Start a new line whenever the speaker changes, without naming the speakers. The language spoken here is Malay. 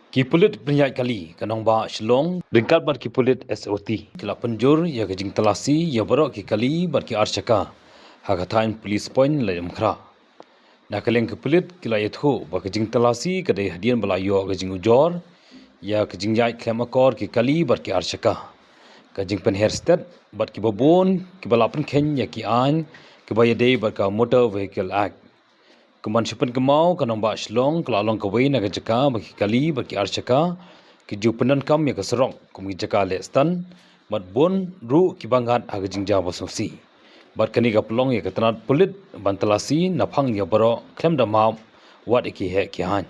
Kipulit penyai kali kanong ba Shillong ringkat bar kipulit SOT kila penjur ya gajing telasi ya borok ki kali bar ki archaka hagatain police point layam khra na kaleng kipulit kila yathu ba gajing telasi kadai hadian balayo gajing ujor ya gajing yai klemakor ki kali bar ki archaka gajing pen hairstet bar ki babon ki balapan ken ya ki an ki bayade bar ka motor vehicle act Kuman sipan kemau kanong ba Shillong kelalong kawai na jaka bagi kali bagi archaka ki jupenan kam ya keserok kumi jaka lestan mat bon ru ki bangat aga jingja basumsi bat kani ka pelong ya ketanat pulit bantalasi napang ya baro klem da ma wat iki he ki han